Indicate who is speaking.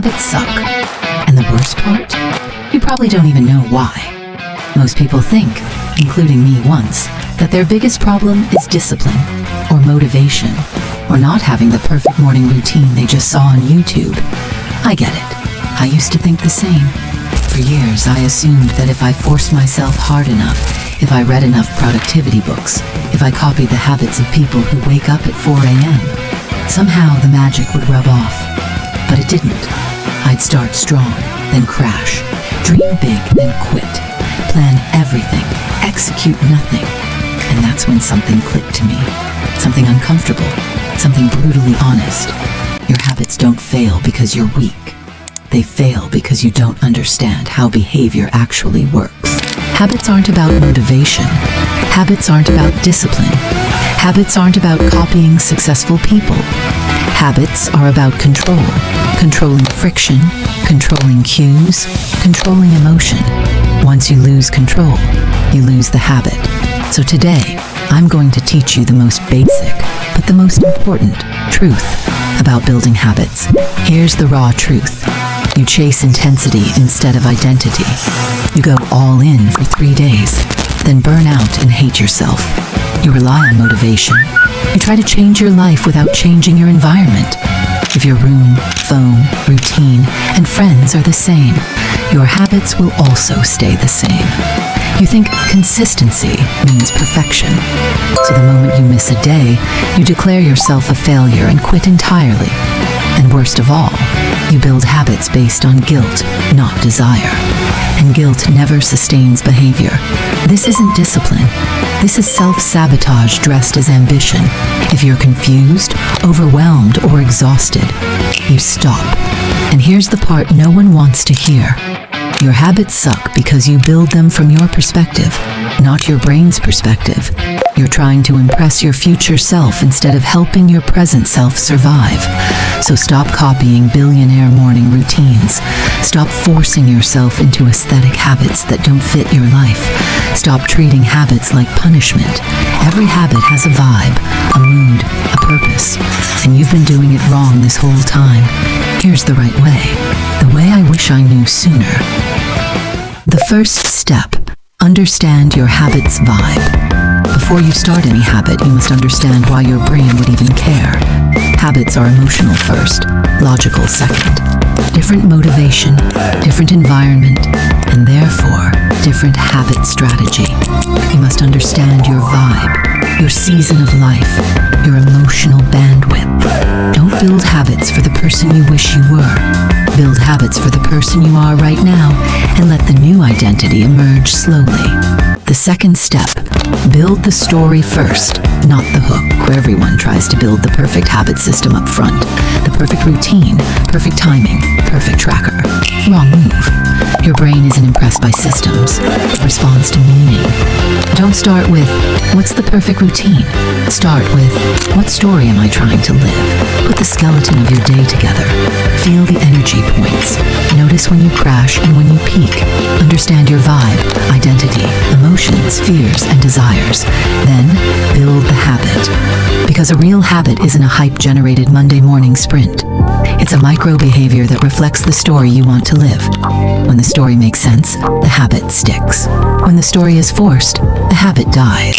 Speaker 1: Habits suck. And the worst part? You probably don't even know why. Most people think, including me once, that their biggest problem is discipline, or motivation, or not having the perfect morning routine they just saw on YouTube. I get it. I used to think the same. For years, I assumed that if I forced myself hard enough, if I read enough productivity books, if I copied the habits of people who wake up at 4 a.m., somehow the magic would rub off. But it didn't. I'd start strong, then crash, dream big, then quit, plan everything, execute nothing. And that's when something clicked to me. Something uncomfortable, something brutally honest. Your habits don't fail because you're weak. They fail because you don't understand how behavior actually works. Habits aren't about motivation. Habits aren't about discipline. Habits aren't about copying successful people. Habits are about control. Controlling friction, controlling cues, controlling emotion. Once you lose control, you lose the habit. So today, I'm going to teach you the most basic, but the most important truth about building habits. Here's the raw truth. You chase intensity instead of identity. You go all in for 3 days, then burn out and hate yourself. You rely on motivation. You try to change your life without changing your environment. If your room, phone, routine, and friends are the same, your habits will also stay the same. You think consistency means perfection. So the moment you miss a day, you declare yourself a failure and quit entirely. And worst of all, you build habits based on guilt, not desire. And guilt never sustains behavior. This isn't discipline. This is self-sabotage dressed as ambition. If you're confused, overwhelmed, or exhausted, you stop. And here's the part no one wants to hear. Your habits suck because you build them from your perspective, not your brain's perspective. You're trying to impress your future self instead of helping your present self survive. So stop copying billionaire morning routines. Stop forcing yourself into aesthetic habits that don't fit your life. Stop treating habits like punishment. Every habit has a vibe, a mood, a purpose. And you've been doing it wrong this whole time. Here's the right way. The way I wish I knew sooner. The first step. Understand your habit's vibe. Before you start any habit, you must understand why your brain would even care. Habits are emotional first, logical second. Different motivation, different environment, and therefore, different habit strategy. You must understand your vibe, your season of life, your emotional bandwidth. Don't build habits for the person you wish you were. Build habits for the person you are right now, and let the new identity emerge slowly. The second step, build the story first, not the hook, where everyone tries to build the perfect habit system up front. The perfect routine, perfect timing, perfect tracker. Wrong move. Your brain isn't impressed by systems. It responds to meaning. Don't start with, what's the perfect routine? Start with, what story am I trying to live? Put the skeleton of your day together. Feel the energy points. Notice when you crash and when you peak. Understand your vibe, identity, emotions, fears, and desires. Then, build the habit. Because a real habit isn't a hype-generated Monday morning sprint. It's a micro-behavior that reflects the story you want to live. When the story makes sense, the habit sticks. When the story is forced, the habit dies.